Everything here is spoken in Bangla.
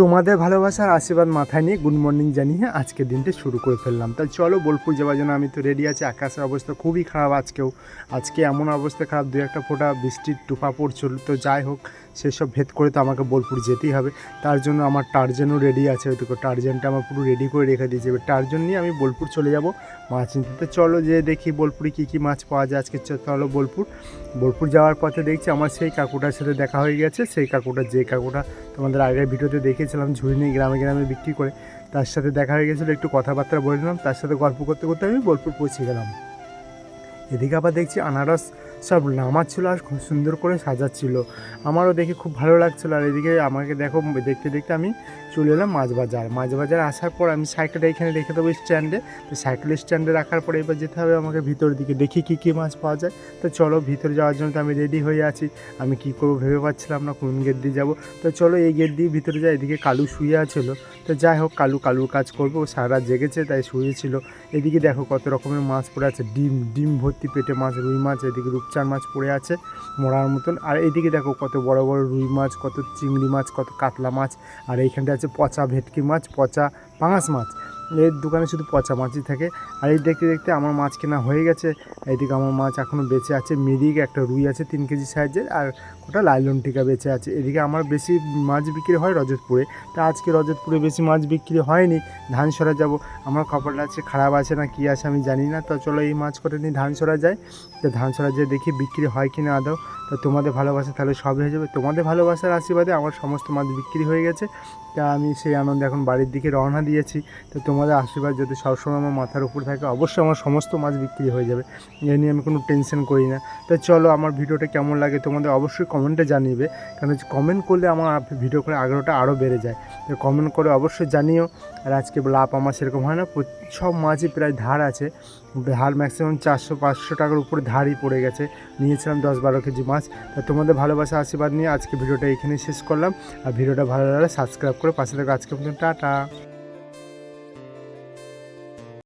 তোমাদের ভালোবাসার আশীর্বাদ মাথায় নিয়ে গুড মর্নিং জানিয়ে আজকের দিনটা শুরু করে ফেললাম। তাই চলো বোলপুর যাওয়ার জন্য আমি তো রেডি আছি। আকাশের অবস্থা খুবই খারাপ আজকে এমন অবস্থা খারাপ, দু একটা ফোঁটা বৃষ্টির টোপা পড়ছিল। তো যাই হোক, সেসব ভেদ করে তো আমাকে বোলপুর যেতেই হবে। তার জন্য আমার টার্জেনও রেডি আছে, হয়তো টার্জেনটা আমার পুরো রেডি করে রেখে দিয়েছে। এবার টার্জেন নিয়ে আমি বোলপুর চলে যাব মাছ নিতে। তো চলো যে দেখি বোলপুরে কী মাছ পাওয়া যায় আজকে। চলো বোলপুর যাওয়ার পথে দেখছি আমার সেই কাকুটার সাথে দেখা হয়ে গেছে। সেই কাকুটা, যে কাকুটা তোমাদের আগের ভিডিওতে দেখেছিলাম ঝুড়ি নিয়ে গ্রামে গ্রামে বিক্রি করে, তার সাথে দেখা হয়ে গেছিলো। একটু কথাবার্তা বলে নিলাম, তার সাথে গল্প করতে করতে আমি বোলপুর পৌঁছে গেলাম। এদিকে আবার দেখছি আনারস সব নামাচ্ছিলো আর খুব সুন্দর করে সাজাচ্ছিল। আমারও দেখে খুব ভালো লাগছিলো। আর এদিকে আমাকে দেখতে দেখতে আমি চলে এলাম মাছ বাজার আসার পর আমি সাইকেলটা এখানে রেখে দেবো স্ট্যান্ডে। তো সাইকেলের স্ট্যান্ডে রাখার পরে এবার যেতে হবে আমাকে ভিতরের দিকে, দেখি কী মাছ পাওয়া যায়। তো চলো ভিতরে যাওয়ার জন্য তো আমি রেডি হয়ে আছি। আমি কী করবো ভেবে পাচ্ছিলাম না কোন গেট দিয়ে যাবো। তো চলো এই গেট দিয়ে ভিতরে যাই। এদিকে কালু শুয়ে আছিল। তো যাই হোক, কালুর কাজ করবো, ও সারা রাত জেগেছে তাই শুয়েছিল। এদিকে দেখো কত রকমের মাছ পড়ে আছে, ডিম ভর্তি পেটে মাছ, রুই মাছ, এদিকে রূপচাঁদ মাছ পড়ে আছে মরার মতন। আর এইদিকে দেখো কত বড় বড় রুই মাছ, কত চিংড়ি মাছ, কত কাতলা মাছ। আর এইখানটা আছে পচা ভেটকি মাছ, পচা পাঙাশ মাছ। এর দোকানে শুধু পচা মাছই থাকে। আর এই দেখতে দেখতে আমার মাছ কেনা হয়ে গেছে। এইদিকে আমার মাছ এখনও বেঁচে আছে। মিরিক, একটা রুই আছে 3 কেজি সাইজের, আর ওটা লাইলন টিকা বেঁচে আছে। এদিকে আমার বেশি মাছ বিক্রি হয় রজতপুরে। তা আজকে রজতপুরে বেশি মাছ বিক্রি হয়নি, ধানসরা যাব। আমার কপালটা আছে খারাপ আছে না কী আছে আমি জানি না। তো চলো এই মাছ করে নিয়ে ধানসরা যাই। তো ধানসরা যেয়ে দেখি বিক্রি হয় কি না আদৌ। তো তোমাদের ভালোবাসা তাহলে সব হয়ে যাবে। তোমাদের ভালোবাসার আশীর্বাদে আমার সমস্ত মাছ বিক্রি হয়ে গেছে। তা আমি সেই আনন্দে এখন বাড়ির দিকে রওনা দিয়েছি। তো তোমাদের আশীর্বাদ যদি সবসময় আমার মাথার উপর থাকে, অবশ্যই আমার সমস্ত মাছ বিক্রি হয়ে যাবে। এ নিয়ে আমি কোনো টেনশন করি না। তো চলো, আমার ভিডিওটা কেমন লাগে তোমাদের অবশ্যই কমেন্টে জানিবে, কারণ কমেন্ট করলে আমার ভিডিও করে আগ্রহটা আরও বেড়ে যায়। তো কমেন্ট করে অবশ্যই জানিও। আর আজকে লাভ আমার সেরকম হয় না, সব মাছই প্রায় ধার আছে। ধার ম্যাক্সিমাম 400-500 টাকার উপরে ধারই পড়ে গেছে। নিয়েছিলাম 10-12 কেজি মাছ। তা তোমাদের ভালোবাসা আশীর্বাদ নিয়ে আজকে ভিডিওটা এখানেই শেষ করলাম। আর ভিডিওটা ভালো লাগলে সাবস্ক্রাইব করে পাশে থাকো। আজকে পর্যন্ত টাটা।